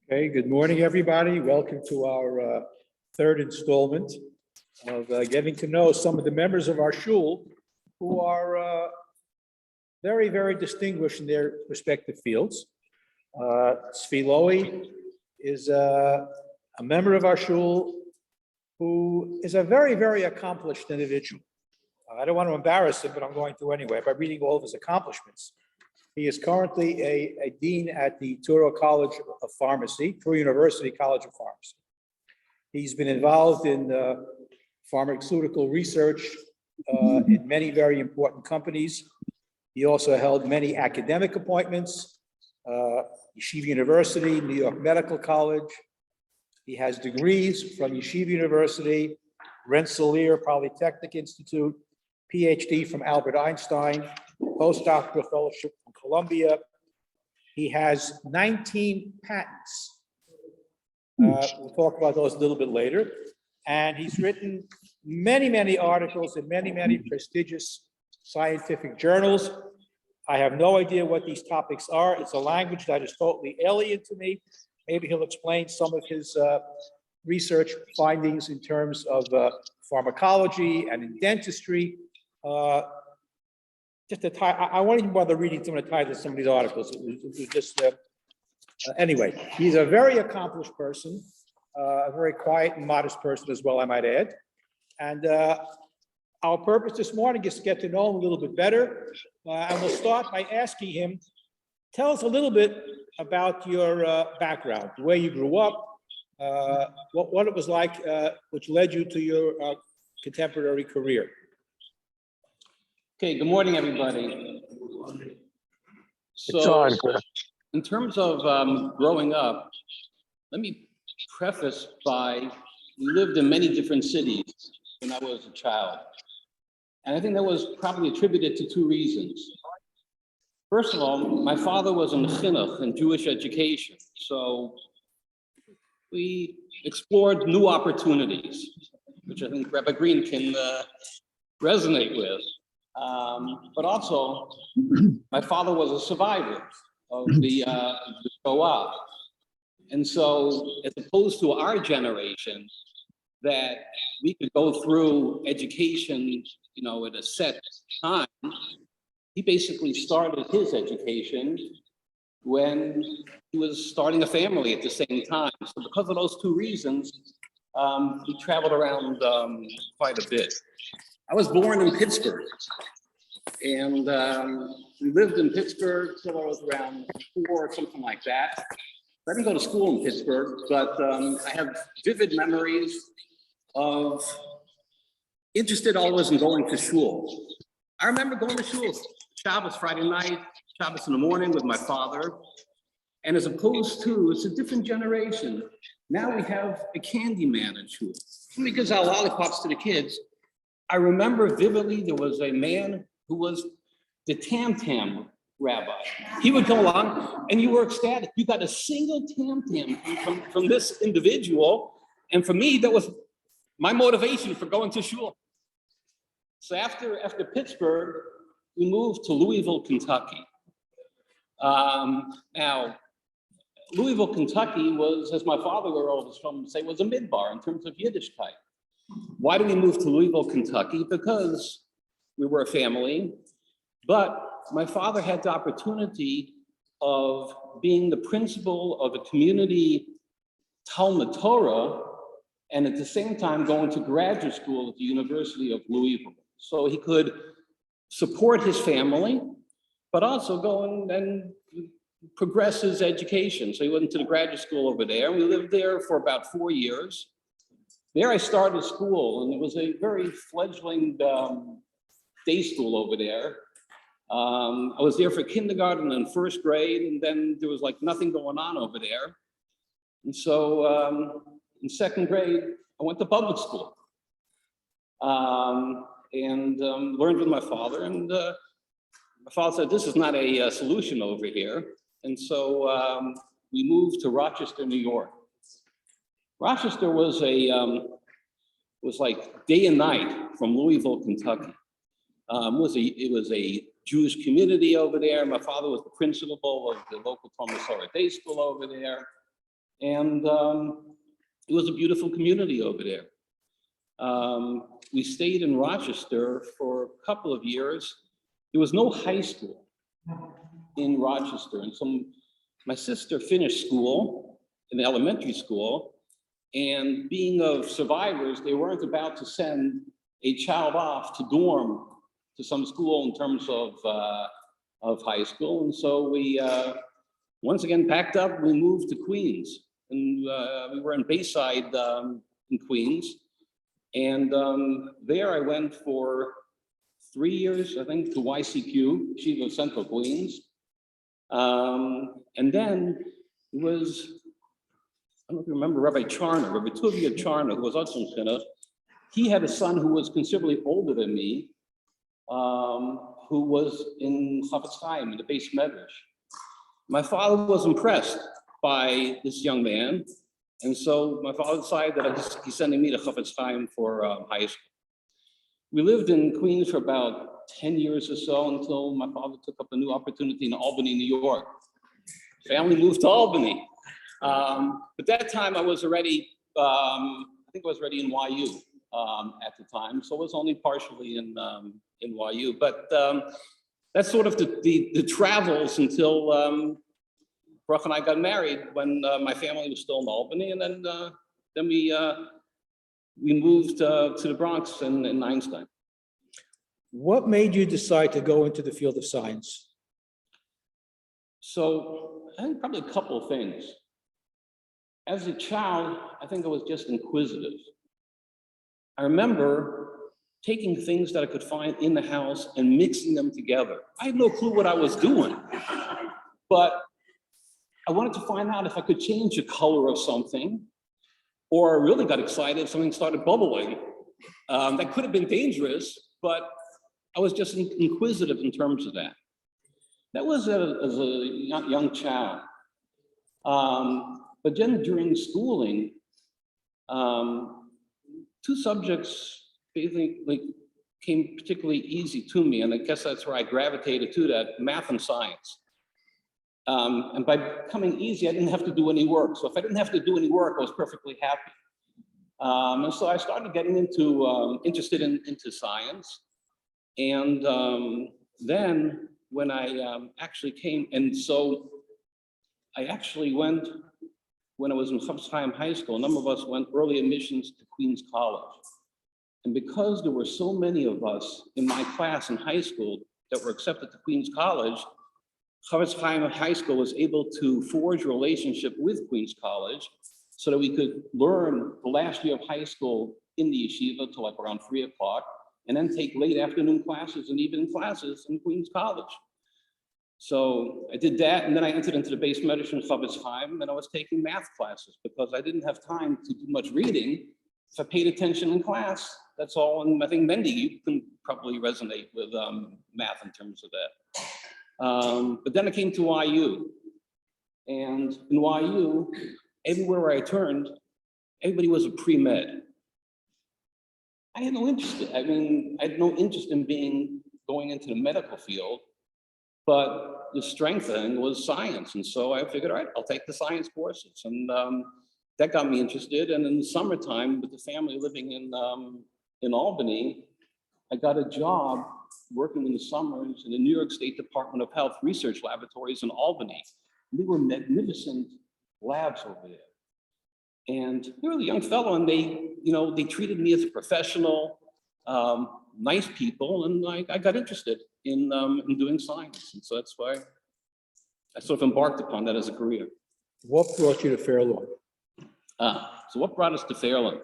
Okay, good morning, everybody. Welcome to our third installment of getting to know some of the members of our shul who are very, very distinguished in their respective fields. Loewy is a member of our shul who is a very, very accomplished individual. I don't want to embarrass him, but I'm going to anyway by reading all of his accomplishments. He is currently a dean at the Touro College of Pharmacy, Touro University College of Pharmacy. He's been involved in pharmaceutical research in many very important companies. He also held many academic appointments, Yeshiva University, New York Medical College. He has degrees from Yeshiva University, Rensselaer Polytechnic Institute, PhD from Albert Einstein, postdoctoral fellowship from Columbia. He has 19 patents. We'll talk about those a little bit later. And he's written many, many articles in many, many prestigious scientific journals. I have no idea what these topics are. It's a language that is totally alien to me. Maybe he'll explain some of his research findings in terms of pharmacology and in dentistry. I won't even bother reading some of the titles of some of these articles. It was just, anyway, he's a very accomplished person, a very quiet and modest person as well, I might add. And our purpose this morning is to get to know him a little bit better. And we'll start by asking him, tell us a little bit about your background, where you grew up, what it was like, which led you to your contemporary career. Okay, good morning, everybody. So, in terms of growing up, let me preface by, we lived in many different cities when I was a child. And I think that was probably attributed to two reasons. First of all, my father was in chinuch, in Jewish education. So we explored new opportunities, which I think Rabbi Greene can resonate with. But also, my father was a survivor of the Shoah. And so, as opposed to our generation, that we could go through education, at a set time, he basically started his education when he was starting a family at the same time. So because of those two reasons, he traveled around quite a bit. I was born in Pittsburgh, and we lived in Pittsburgh till I was around 4 or something like that. I didn't go to school in Pittsburgh, but I have vivid memories of interested always in going to shul. I remember going to shul, Shabbos Friday night, Shabbos in the morning with my father. And as opposed to, it's a different generation. Now we have a candy man in shul. He gives out lollipops to the kids. I remember vividly there was a man who was the tam-tam rabbi. He would go along and you were ecstatic. You got a single tam-tam from this individual. And for me, that was my motivation for going to shul. So after Pittsburgh, we moved to Louisville, Kentucky. Now, Louisville, Kentucky was, as my father would always say, was a midbar in terms of Yiddishkeit. Why did we move to Louisville, Kentucky? Because we were a family, but my father had the opportunity of being the principal of a community Talmud Torah, and at the same time going to graduate school at the University of Louisville. So he could support his family, but also go and progress his education. So he went into the graduate school over there. We lived there for about 4 years. There I started school, and it was a very fledgling day school over there. I was there for kindergarten and first grade, and then there was like nothing going on over there. And so in second grade, I went to public school and learned with my father. And my father said, this is not a solution over here. And so we moved to Rochester, New York. Rochester was like day and night from Louisville, Kentucky. It was a Jewish community over there. My father was the principal of the local Talmud Torah day school over there. And it was a beautiful community over there. We stayed in Rochester for a couple of years. There was no high school in Rochester. And so my sister finished school in elementary school, and being of survivors, they weren't about to send a child off to dorm to some school in terms of high school. And so we once again packed up, we moved to Queens. And we were in Bayside in Queens. And there I went for 3 years, I think, to YCQ, Yeshiva of Central Queens. And then it was, I don't know if you remember Rabbi Charner, Rabbi Tuvia Charner, who was also in Chinuch. He had a son who was considerably older than me, who was in Chafetz Chaim, in the Beis Medrash. My father was impressed by this young man. And so my father decided that he's sending me to Chafetz Chaim for high school. We lived in Queens for about 10 years or so until my father took up a new opportunity in Albany, New York. Family moved to Albany. But that time I was already, I think I was already in YU at the time. So I was only partially in YU. But that's sort of the travels until Baruch and I got married when my family was still in Albany, and then we moved to the Bronx in Einstein. What made you decide to go into the field of science? So I think probably a couple of things. As a child, I think I was just inquisitive. I remember taking things that I could find in the house and mixing them together. I had no clue what I was doing, but I wanted to find out if I could change the color of something, or I really got excited if something started bubbling. That could have been dangerous, but I was just inquisitive in terms of that. That was as a young child. But then during schooling, two subjects basically came particularly easy to me, and I guess that's where I gravitated to that, math and science. And by becoming easy, I didn't have to do any work. So if I didn't have to do any work, I was perfectly happy. And so I started getting interested into science. And then when I actually came, and so I actually went, when I was in Chafetz Chaim High School, a number of us went early admissions to Queens College. And because there were so many of us in my class in high school that were accepted to Queens College, Chafetz Chaim High School was able to forge a relationship with Queens College so that we could learn the last year of high school in the yeshiva till like around 3 o'clock, and then take late afternoon classes and evening classes in Queens College. So I did that, and then I entered into the Beis Medrash in Chafetz Chaim, and I was taking math classes because I didn't have time to do much reading. If I paid attention in class, that's all. And I think, Mendy, you can probably resonate with math in terms of that. But then I came to YU, and in YU, everywhere where I turned, everybody was a pre-med. I had no interest. I had no interest in going into the medical field, but the strengthening was science, and so I figured, all right, I'll take the science courses, and that got me interested. And in the summertime, with the family living in Albany, I got a job working in the summers in the New York State Department of Health research laboratories in Albany. They were magnificent labs over there. And they were a young fellow, and they treated me as a professional, nice people, and I got interested in doing science. And so that's why I sort of embarked upon that as a career. What brought you to Fairlawn? So what brought us to Fairlawn?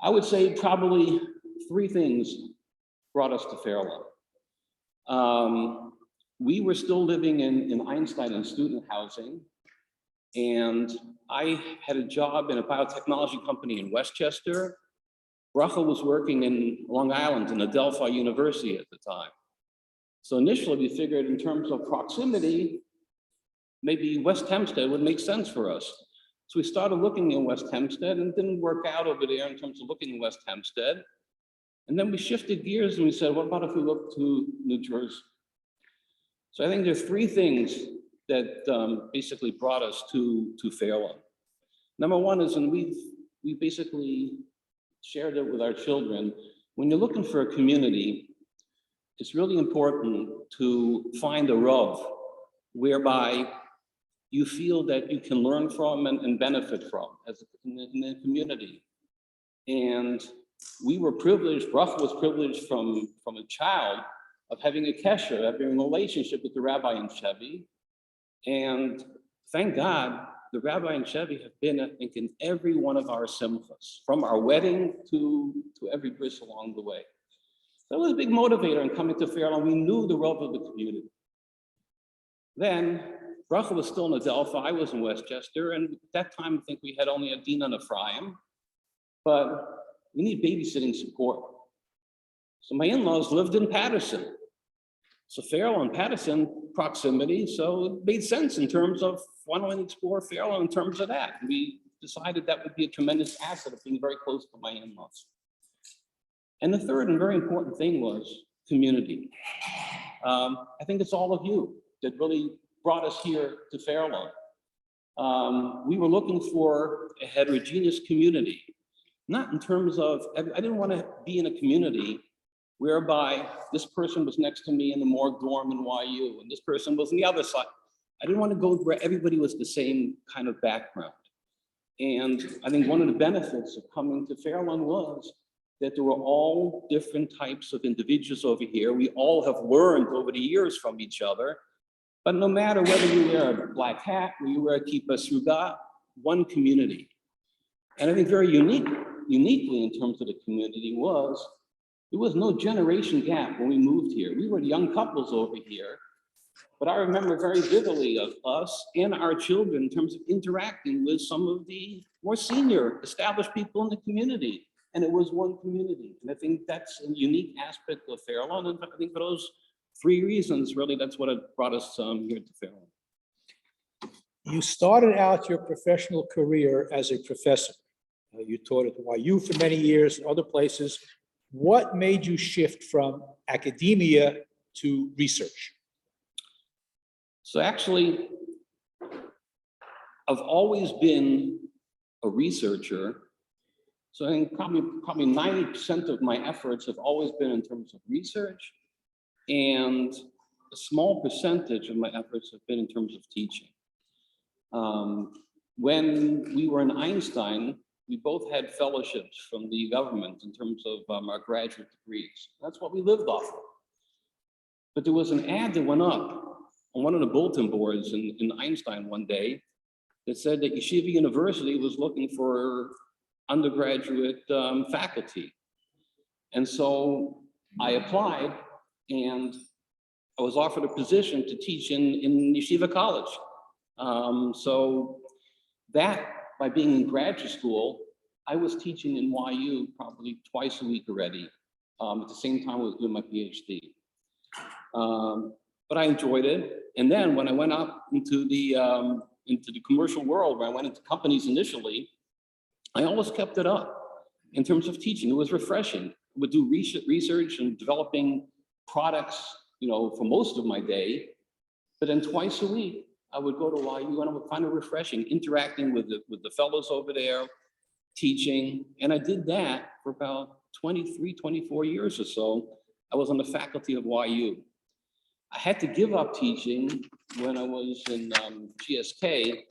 I would say probably 3 things brought us to Fairlawn. We were still living in Einstein in student housing, and I had a job in a biotechnology company in Westchester. Rachel was working in Long Island in Adelphi University at the time. So initially we figured in terms of proximity, maybe West Hempstead would make sense for us. So we started looking in West Hempstead, and it didn't work out over there in terms of looking in West Hempstead. And then we shifted gears and we said, what about if we look to New Jersey? So I think there's 3 things that basically brought us to Fairlawn. Number one is, and we basically shared it with our children, when you're looking for a community, it's really important to find a Rav whereby you feel that you can learn from and benefit from as in the community. And we were privileged, Baruch was privileged from a child of having a kesher, having a relationship with the Rabbi and Chevy. And thank God, the Rabbi and Chevy have been, I think, in every one of our simchas, from our wedding to every bris along the way. That was a big motivator in coming to Fairlawn. We knew the Rav of the community. Then, Baruch was still in Adelphi, I was in Westchester, and at that time, I think we had only a Dean and Ephraim, but we need babysitting support. So my in-laws lived in Patterson. So Fairlawn, Patterson, proximity, so it made sense in terms of why don't we explore Fairlawn in terms of that? We decided that would be a tremendous asset of being very close to my in-laws. And the third and very important thing was community. I think it's all of you that really brought us here to Fairlawn. We were looking for a heterogeneous community, not in terms of, I didn't want to be in a community whereby this person was next to me in the morgue dorm in YU, and this person was on the other side. I didn't want to go where everybody was the same kind of background. And I think one of the benefits of coming to Fairlawn was that there were all different types of individuals over here. We all have learned over the years from each other, but no matter whether you wear a black hat or you wear a kippah sruga, one community. And I think very uniquely in terms of the community was, there was no generation gap when we moved here. We were young couples over here, but I remember very vividly of us and our children in terms of interacting with some of the more senior established people in the community. And it was one community. And I think that's a unique aspect of Fairlawn. And I think for those three reasons, really, that's what brought us here to Fairlawn. You started out your professional career as a professor. You taught at YU for many years and other places. What made you shift from academia to research? So actually, I've always been a researcher. So I think probably 90% of my efforts have always been in terms of research, and a small percentage of my efforts have been in terms of teaching. When we were in Einstein, we both had fellowships from the government in terms of our graduate degrees. That's what we lived off of. But there was an ad that went up on one of the bulletin boards in Einstein one day that said that Yeshiva University was looking for undergraduate faculty. And so I applied, and I was offered a position to teach in Yeshiva College. So that, by being in graduate school, I was teaching in YU probably twice a week already. At the same time I was doing my PhD. But I enjoyed it. And then when I went up into the commercial world, where I went into companies initially, I always kept it up in terms of teaching. It was refreshing. I would do research and developing products, for most of my day. But then twice a week, I would go to YU and I would find it refreshing, interacting with the fellows over there, teaching. And I did that for about 23, 24 years or so. I was on the faculty of YU. I had to give up teaching when I was in GSK,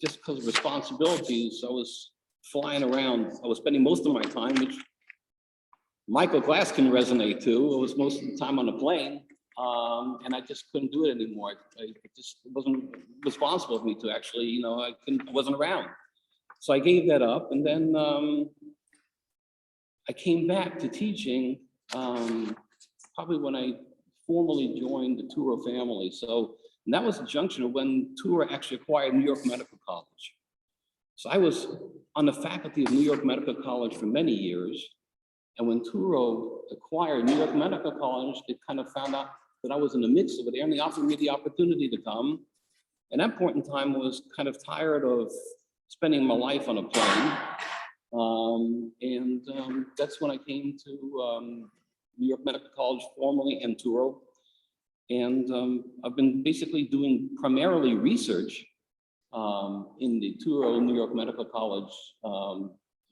just because of responsibilities. I was flying around. I was spending most of my time, which Michael Glass can resonate to. It was most of the time on a plane. And I just couldn't do it anymore. It wasn't responsible of me to actually, I wasn't around. So I gave that up, and then I came back to teaching probably when I formally joined the Touro family. So, and that was the junction of when Touro actually acquired New York Medical College. So I was on the faculty of New York Medical College for many years. And when Touro acquired New York Medical College, they kind of found out that I was in the mix of it, and they offered me the opportunity to come. And at that point in time, I was kind of tired of spending my life on a plane. That's when I came to New York Medical College formally and Touro. And I've been basically doing primarily research in the Touro New York Medical College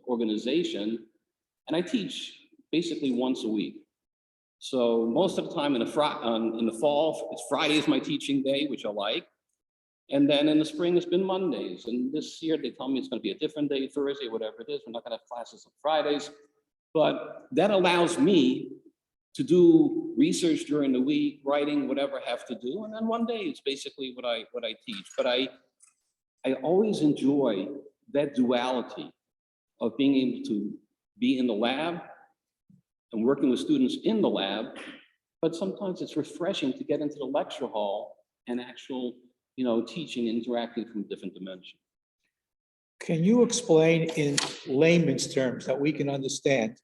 organization, and I teach basically once a week. So most of the time in the fall, it's Friday is my teaching day, which I like. And then in the spring, it's been Mondays. And this year, they tell me it's going to be a different day, Thursday, whatever it is. We're not going to have classes on Fridays. But that allows me to do research during the week, writing, whatever I have to do. And then one day is basically what I teach. But I always enjoy that duality of being able to be in the lab and working with students in the lab. But sometimes it's refreshing to get into the lecture hall and actual, teaching, interacting from a different dimension. Can you explain in layman's terms that we can understand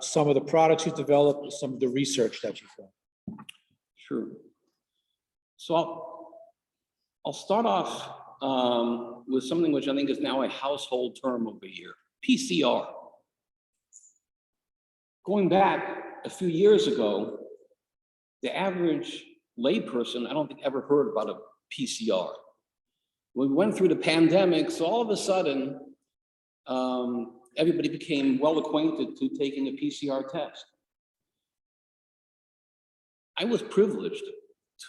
some of the products you developed, some of the research that you've done? Sure. So I'll start off with something which I think is now a household term over here, PCR. Going back a few years ago, the average layperson, I don't think ever heard about a PCR. We went through the pandemic, so all of a sudden, everybody became well acquainted to taking a PCR test. I was privileged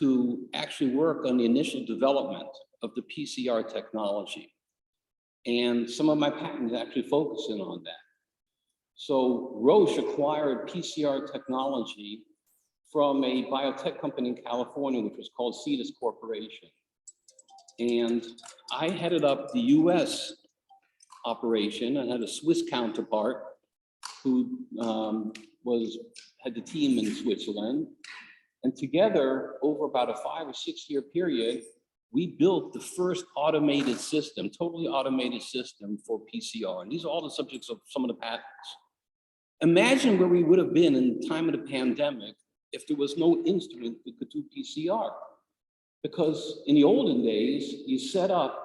to actually work on the initial development of the PCR technology. And some of my patents actually focus in on that. So Roche acquired PCR technology from a biotech company in California, which was called Cetus Corporation. And I headed up the US operation and had a Swiss counterpart who had the team in Switzerland. And together, over about a 5 or 6 year period, we built the first automated system, totally automated system for PCR. And these are all the subjects of some of the patents. Imagine where we would have been in the time of the pandemic if there was no instrument that could do PCR. Because in the olden days, you set up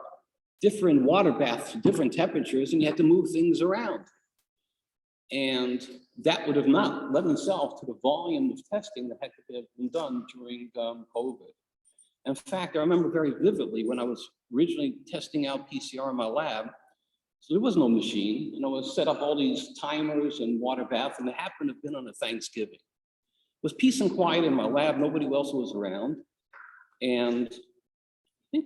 different water baths for different temperatures and you had to move things around. And that would have not lent itself to the volume of testing that had to have been done during COVID. In fact, I remember very vividly when I was originally testing out PCR in my lab, so there was no machine, and I was set up all these timers and water baths, and it happened to have been on a Thanksgiving. It was peace and quiet in my lab, nobody else was around. And I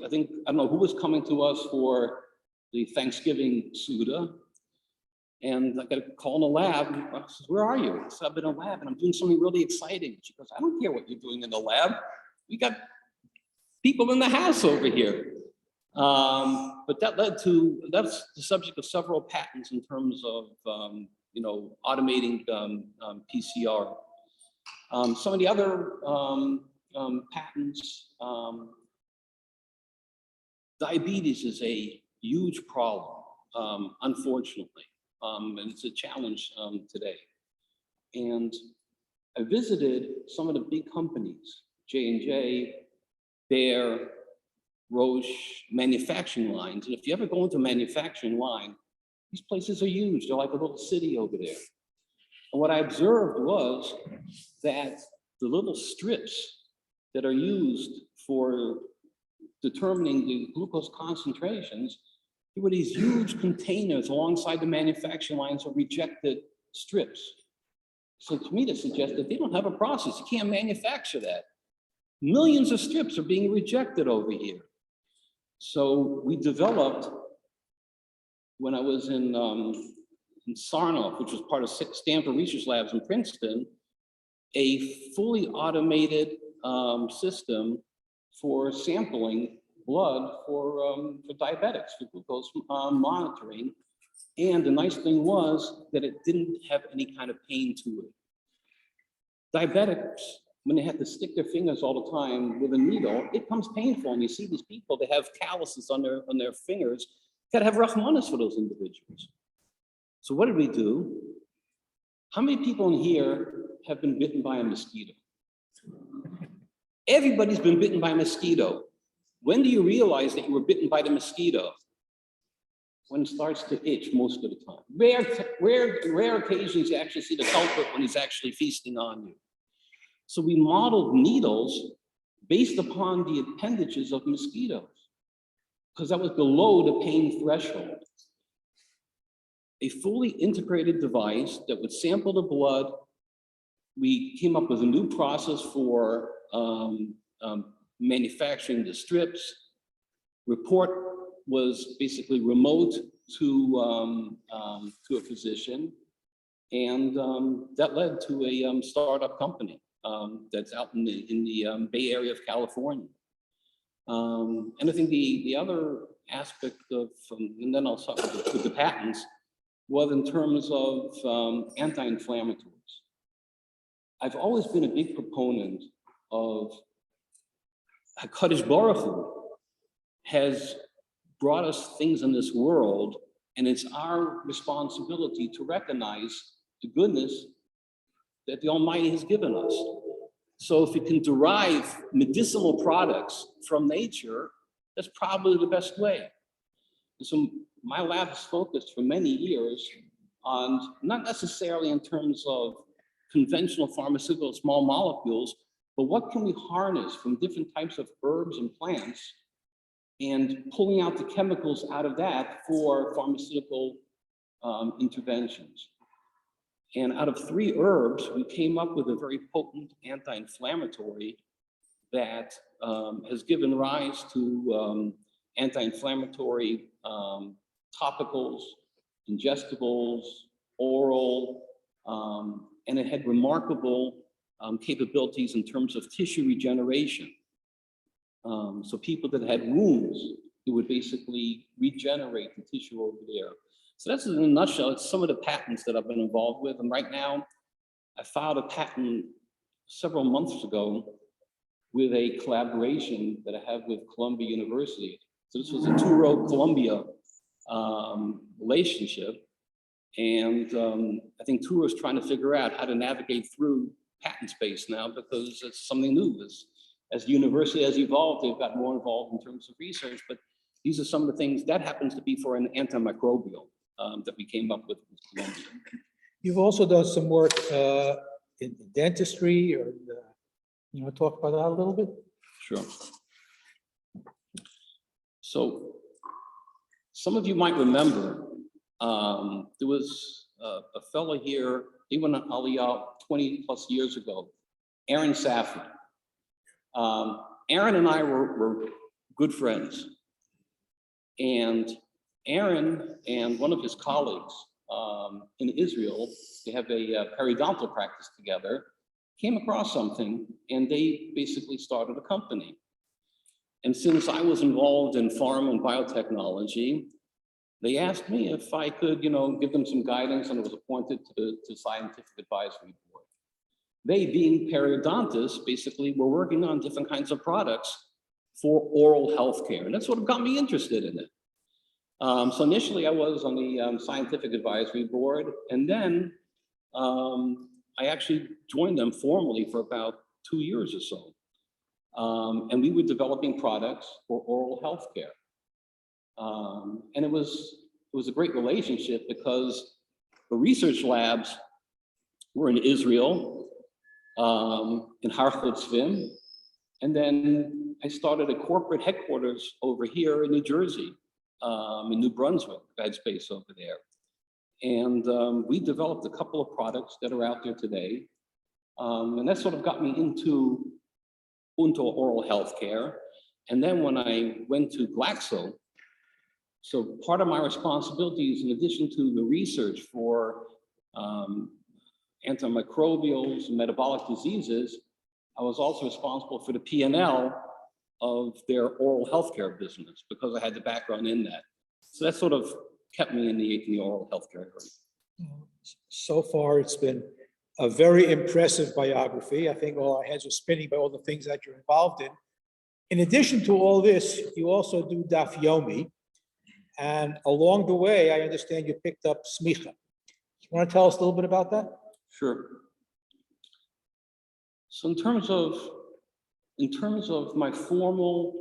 think I don't know who was coming to us for the Thanksgiving Suda. And I got a call in the lab. I said, "Where are you?" I said, "I've been in the lab and I'm doing something really exciting." She goes, "I don't care what you're doing in the lab. We got people in the house over here." But that's the subject of several patents in terms of, automating PCR. Some of the other patents, diabetes is a huge problem, unfortunately. And it's a challenge today. And I visited some of the big companies, J&J, Bayer, Roche, manufacturing lines. And if you ever go into a manufacturing line, these places are huge. They're like a little city over there. And what I observed was that the little strips that are used for determining the glucose concentrations, there were these huge containers alongside the manufacturing lines of rejected strips. So to me, that suggests that they don't have a process. You can't manufacture that. Millions of strips are being rejected over here. So we developed, when I was in Sarnoff, which was part of Stanford Research Labs in Princeton, a fully automated system for sampling blood for diabetics, for glucose monitoring. And the nice thing was that it didn't have any kind of pain to it. Diabetics, when they have to stick their fingers all the time with a needle, it becomes painful. And you see these people that have calluses on their fingers, gotta have rahmanas for those individuals. So what did we do? How many people in here have been bitten by a mosquito? Everybody's been bitten by a mosquito. When do you realize that you were bitten by the mosquito? When it starts to itch most of the time. Rare occasions you actually see the culprit when he's actually feasting on you. So we modeled needles based upon the appendages of mosquitoes, because that was below the pain threshold. A fully integrated device that would sample the blood. We came up with a new process for manufacturing the strips. Report was basically remote to a physician, and that led to a startup company that's out in the Bay Area of California. And I think the other aspect of, and then I'll start with the patents, was in terms of anti-inflammatories. I've always been a big proponent of HaKadosh Baruch Hu has brought us things in this world, and it's our responsibility to recognize the goodness that the Almighty has given us. So if we can derive medicinal products from nature, that's probably the best way. And so my lab has focused for many years on, not necessarily in terms of conventional pharmaceutical small molecules, but what can we harness from different types of herbs and plants and pulling out the chemicals out of that for pharmaceutical interventions. And out of 3 herbs, we came up with a very potent anti-inflammatory that has given rise to anti-inflammatory topicals, ingestibles, oral, and it had remarkable capabilities in terms of tissue regeneration. So people that had wounds, it would basically regenerate the tissue over there. So that's in a nutshell, it's some of the patents that I've been involved with. And right now, I filed a patent several months ago with a collaboration that I have with Columbia University. So this was a two-road Columbia relationship. And I think Touro is trying to figure out how to navigate through patent space now, because it's something new. As the university has evolved, they've got more involved in terms of research, but these are some of the things that happens to be for an antimicrobial that we came up with Columbia. You've also done some work in dentistry, or you want to talk about that a little bit? Sure. So some of you might remember there was a fellow here, he went on Aliyah 20 plus years ago, Aaron Safford. Aaron and I were good friends. And Aaron and one of his colleagues in Israel, they have a periodontal practice together, came across something, and they basically started a company. And since I was involved in pharma and biotechnology, they asked me if I could, give them some guidance, and I was appointed to the scientific advisory board. They, being periodontists, basically were working on different kinds of products for oral healthcare, and that's what got me interested in it. So initially, I was on the scientific advisory board, and then I actually joined them formally for about 2 years or so. And we were developing products for oral healthcare. And it was a great relationship because the research labs were in Israel, in Har Chotzvim, and then I started a corporate headquarters over here in New Jersey, in New Brunswick, I had space over there. And we developed a couple of products that are out there today. And that sort of got me into oral healthcare. And then when I went to Glaxo, so part of my responsibilities, in addition to the research for antimicrobials and metabolic diseases, I was also responsible for the P&L of their oral healthcare business because I had the background in that. So that sort of kept me in the oral healthcare area. So far, it's been a very impressive biography. I think all our heads are spinning by all the things that you're involved in. In addition to all this, you also do Daf Yomi. And along the way, I understand you picked up Smicha. You want to tell us a little bit about that? Sure. So in terms of my formal,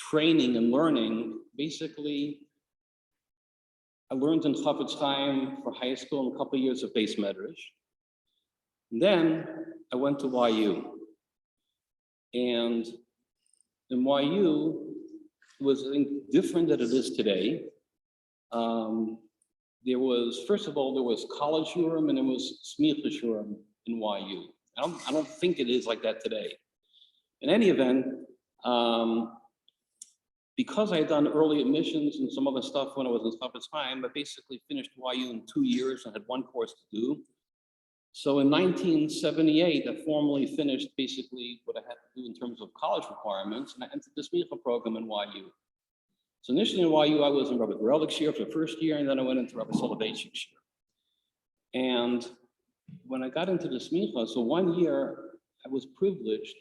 training and learning, basically, I learned in Chafetz Chaim for high school and a couple of years of base medrash. Then I went to YU. And in YU, it was, I think, different than it is today. There was, first of all, there was college shurim and there was smicha shurim in YU. I don't think it is like that today. In any event, because I had done early admissions and some other stuff when I was in Chafetz Chaim, I basically finished YU in 2 years and had one course to do. So in 1978, I formally finished basically what I had to do in terms of college requirements, and I entered the smicha program in YU. So initially in YU, I was in Rabbi Gereldich's year for the first year, and then I went into Rabbi Soloveitchik's year. And when I got into the smicha, so 1 year, I was privileged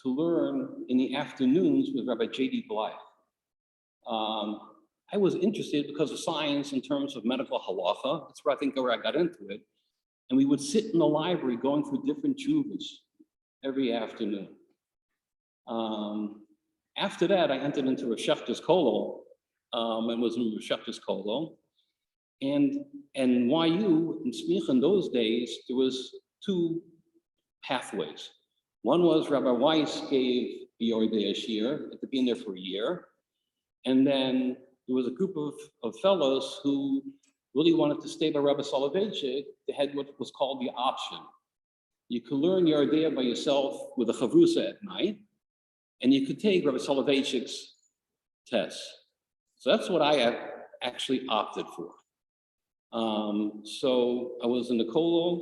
to learn in the afternoons with Rabbi J.D. Blythe. I was interested because of science in terms of medical halacha. That's where I think where I got into it. And we would sit in the library going through different tshuvas every afternoon. After that, I entered into Rosh Shechta's Kolel and was in Rosh Shechta's Kolel. And YU in smicha in those days, there was two pathways. One was Rabbi Weiss gave the Yordei Shir, had to be in there for a year. And then there was a group of fellows who really wanted to stay by Rabbi Soloveitchik. They had what was called the option. You could learn Yordei by yourself with a chavrusa at night, and you could take Rabbi Soloveitchik's tests. So that's what I actually opted for. So I was in the Kolel,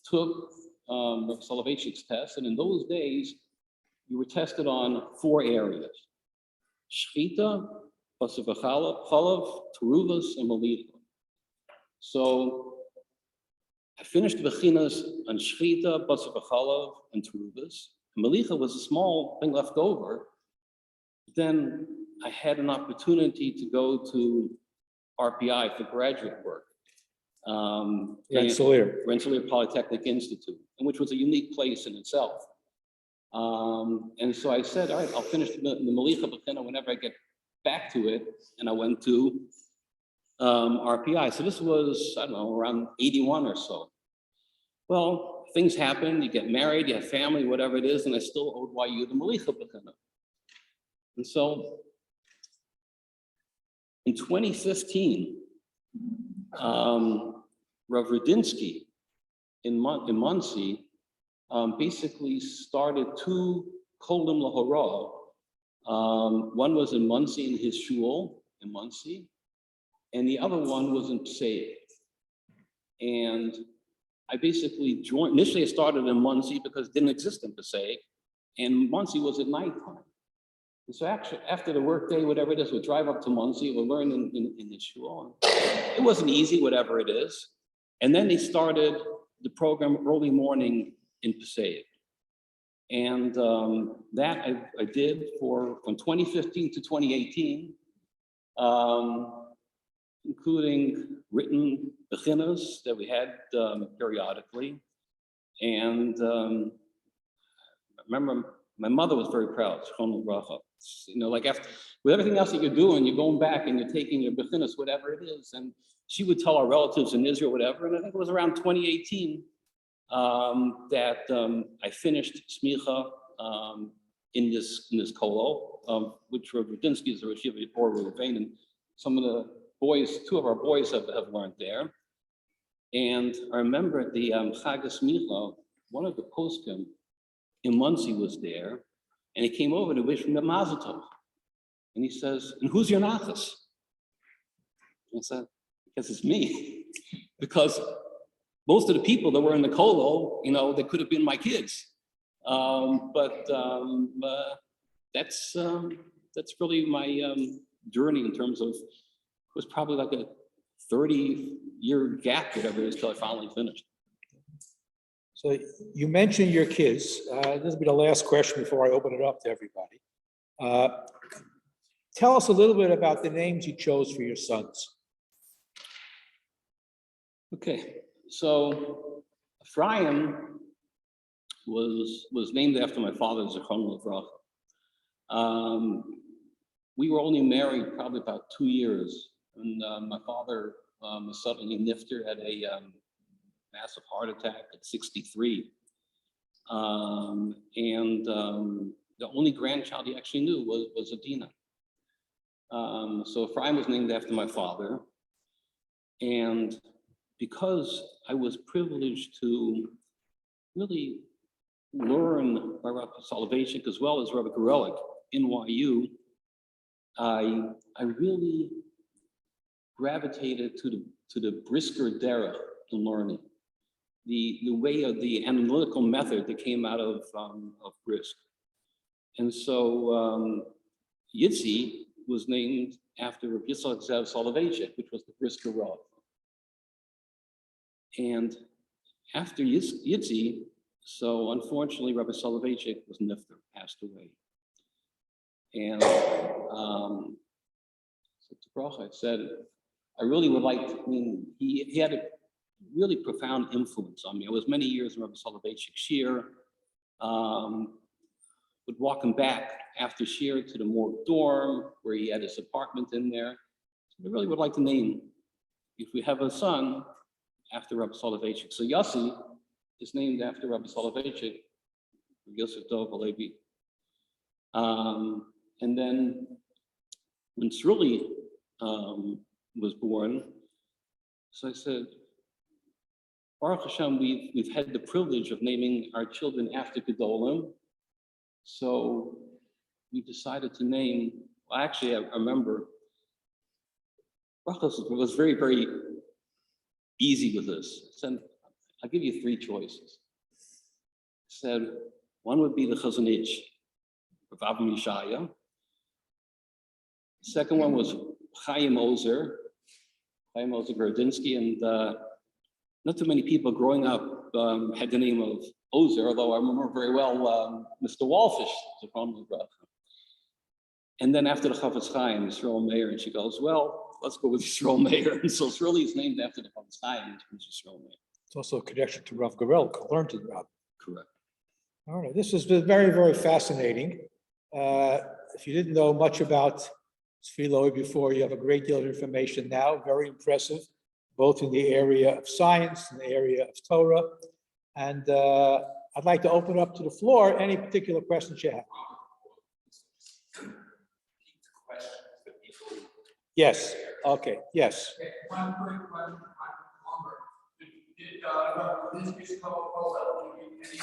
took Rabbi Soloveitchik's test, and in those days, you were tested on 4 areas: Shchita, Basar Chalav, Teruvas, and Melicha. So I finished Bechinas on Shchita, Basar Chalav, and Teruvas. Melicha was a small thing left over. Then I had an opportunity to go to RPI for graduate work. Rensselaer Polytechnic Institute, and which was a unique place in itself. And so I said, all right, I'll finish the Melicha Bechina whenever I get back to it. And I went to RPI. So this was, I don't know, around 81 or so. Well, things happen, you get married, you have family, whatever it is, and I still owed YU the Melicha Bechina. And so in 2015, Rav Rudinsky in Monsey basically started 2 kolim lahora. One was in Monsey in his shul in Monsey, and the other one was in Passaic. And I basically joined. Initially, I started in Monsey because it didn't exist in Passaic, and Monsey was at nighttime. And so actually, after the workday, whatever it is, we'll drive up to Monsey, we'll learn in the shul. It wasn't easy, whatever it is. And then they started the program early morning in Passaic. And that I did from 2015 to 2018, including written bechinas that we had periodically. And I remember my mother was very proud, Shchon L'Bracha. You know, like after, with everything else that you're doing, you're going back and you're taking your bechinas, whatever it is. And she would tell our relatives in Israel, whatever. And I think it was around 2018 that I finished smicha in this kolel, which Rav Rudinsky is a Rosh Yeshiva or Reuven, and some of the boys, 2 of our boys have learned there. And I remember at the Chag Smicha, one of the poskim in Monsey was there, and he came over to wish me Mazel Tov. And he says, "And who's your nachas?" I said, "I guess it's me," because most of the people that were in the kolel, you know, they could have been my kids. But that's really my journey in terms of, it was probably like a 30-year gap, whatever it is, till I finally finished. So you mentioned your kids. This will be the last question before I open it up to everybody. Tell us a little bit about the names you chose for your sons. Okay, so Ephraim was named after my father, Zichron L'Bracha. We were only married probably about 2 years, and my father was suddenly nifter at massive heart attack at 63. The only grandchild he actually knew was Adina. So Ephraim was named after my father. And because I was privileged to really learn by Rabbi Soloveitchik as well as Rabbi Greene in YU, I really gravitated to the brisker derech in learning, the way of the analytical method that came out of Brisk. And so Yitzi was named after Rabbi Yitzhak Zev Soloveitchik, which was the brisker Rav. And after Yitzi, so unfortunately, Rabbi Soloveitchik was nifter, passed away. And so to Bracha, I said, I really would like to, I mean, he had a really profound influence on me. I was many years in Rabbi Soloveitchik's shir, would walk him back after shir to the morgue dorm, where he had his apartment in there. So I really would like to name, if we have a son, after Rabbi Soloveitchik. So Yossi is named after Rabbi Soloveitchik, Yosef Dov Loewy. And then when Sruli was born, so I said, Baruch Hashem, we've had the privilege of naming our children after Gedolim. So we decided to name, well, actually, I remember, Baruch was very, very easy with this. I said, I'll give you three choices. I said, one would be the Chazon Ish, Rav Avram Yishaya. Second one was Chaim Ozer Gordinsky, and not too many people growing up had the name of Ozer, although I remember very well Mr. Wallfish, the family brother. And then after the Chafetz Chaim, Yisrael Meir, and she goes, well, let's go with Yisrael Meir. And so Sruli is named after the Chafetz Chaim, which is Yisrael Meir. It's also a connection to Rav Garel, learned to Rav. Correct. All right, this has been very, very fascinating. If you didn't know much about Tzvi Loewy before, you have a great deal of information now, very impressive, both in the area of science and the area of Torah. And I'd like to open up to the floor, any particular questions you have. Yes, okay, yes. One quick question on Lumber. Did Rabbi Soloveitchik give any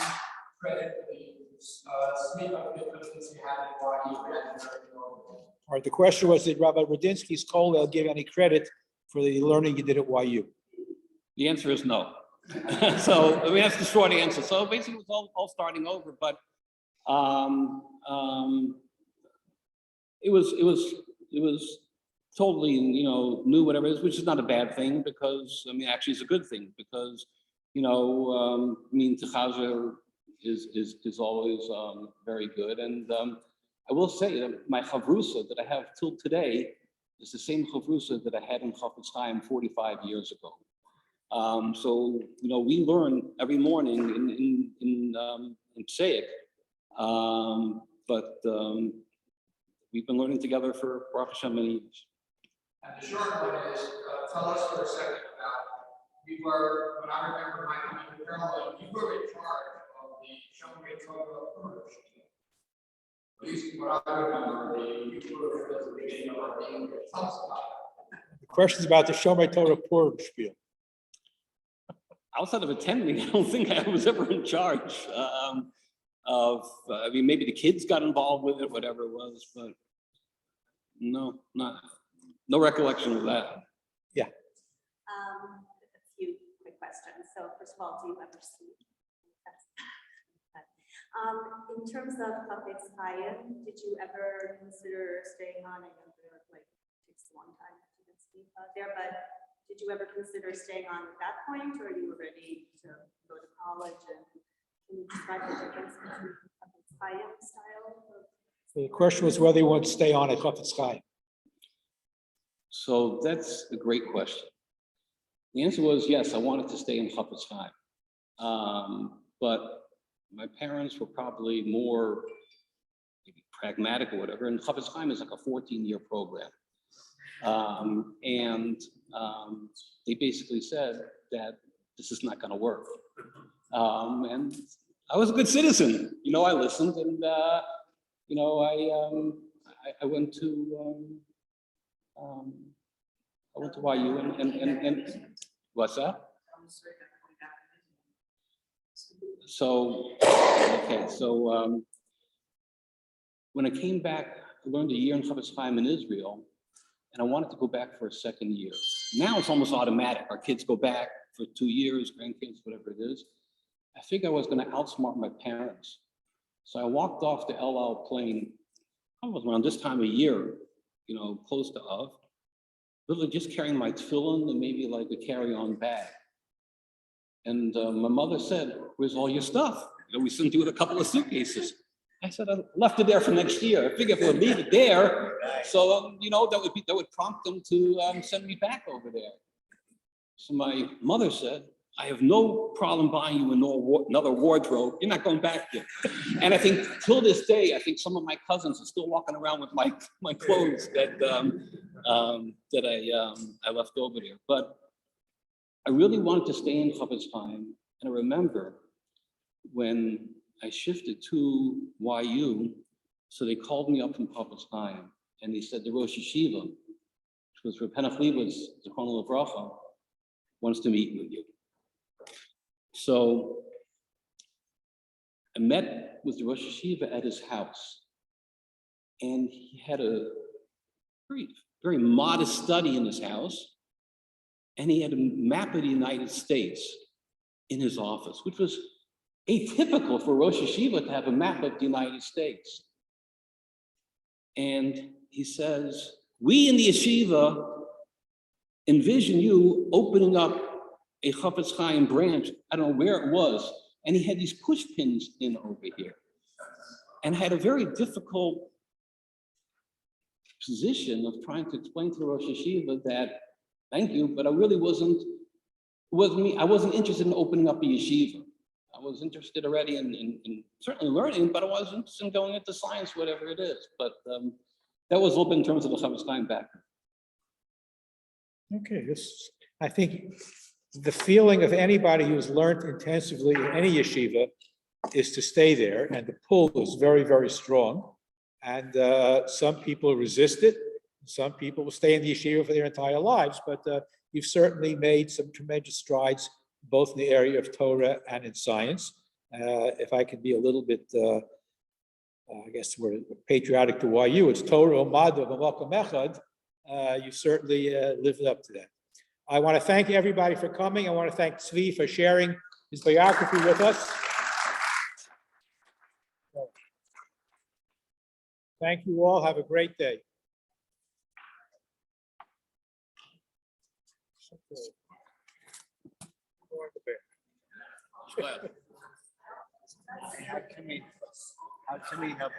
credit for the speak of differences he had in YU? All right, the question was, did Rabbi Rudinsky's Kollel give any credit for the learning you did at YU? The answer is no. So I mean, that's the short answer. So basically, it was all starting over, but it was totally, new, whatever it is, which is not a bad thing, because I mean, actually, it's a good thing, because I mean, Techazer is always very good, and I will say that my chavrusa that I have till today is the same chavrusa that I had in Chafetz Chaim 45 years ago. So we learn every morning in Pseic, but we've been learning together for Baruch Hashem many years. And the short one is, tell us for a second about, when I remember my coming to Maryland, you were in charge of the Shomrei Torah Purge. At least what I remember, you were at the beginning of our meeting. Tell us about it. The question's about the Shomrei Torah Purim spiel. Outside of attending, I don't think I was ever in charge of, I mean, maybe the kids got involved with it, whatever it was, but no recollection of that. Yeah. A few quick questions. So first of all, do you ever sleep? In terms of Chafetz Chaim, did you ever consider staying on? I know it takes a long time to get sleep out there, but did you ever consider staying on at that point, or you were ready to go to college? And can you describe the difference between Chafetz Chaim style? The question was whether you want to stay on at Chafetz Chaim. So that's a great question. The answer was yes, I wanted to stay in Chafetz Chaim. But my parents were probably more maybe pragmatic or whatever, and Chafetz Chaim is like a 14-year program. And they basically said that this is not gonna work. And I was a good citizen, you know, I listened and, you know, I went to YU and what's that? So, okay, so when I came back, I learned a year in Chavetz Chaim in Israel, and I wanted to go back for a second year. Now it's almost automatic. Our kids go back for 2 years, grandkids, whatever it is. I figured I was going to outsmart my parents. So I walked off the El Al plane, almost around this time of year, you know, close to Av, literally just carrying my tefillin and maybe like a carry-on bag. And my mother said, "Where's all your stuff?" You know, we sent you with a couple of suitcases. I said, "I left it there for next year. I figured if I would leave it there, so you know, that would prompt them to send me back over there." So my mother said, "I have no problem buying you another wardrobe. You're not going back there." And I think till this day, I think some of my cousins are still walking around with my clothes that I left over there. But I really wanted to stay in Chavetz Chaim, and I remember when I shifted to YU, so they called me up from Chavetz Chaim, and they said the Rosh Yeshiva, which was Rabbi Leibowitz, Zichrono Livracha, wants to meet with you. So I met with the Rosh Yeshiva at his house, and he had a very, very modest study in his house, and he had a map of the United States in his office, which was atypical for Rosh Yeshiva to have a map of the United States. And he says, "We in the yeshiva envision you opening up a Chavetz Chaim branch." I don't know where it was. And he had these push pins in over here. And I had a very difficult position of trying to explain to the Rosh Yeshiva that, thank you, but I really wasn't me. I wasn't interested in opening up a yeshiva. I was interested already in certainly learning, but I wasn't interested in going into science, whatever it is. But that was a little bit in terms of the Chavetz Chaim background. Okay, I think the feeling of anybody who's learned intensively in any yeshiva is to stay there, and the pull is very, very strong. And some people resist it. Some people will stay in the yeshiva for their entire lives, but you've certainly made some tremendous strides, both in the area of Torah and in science. If I could be a little bit, I guess we're patriotic to YU, it's Torah, Umad, V'Makom Echad. You certainly lived up to that. I want to thank everybody for coming. I want to thank Tzvi for sharing his biography with us. Thank you all. Have a great day. How can we help?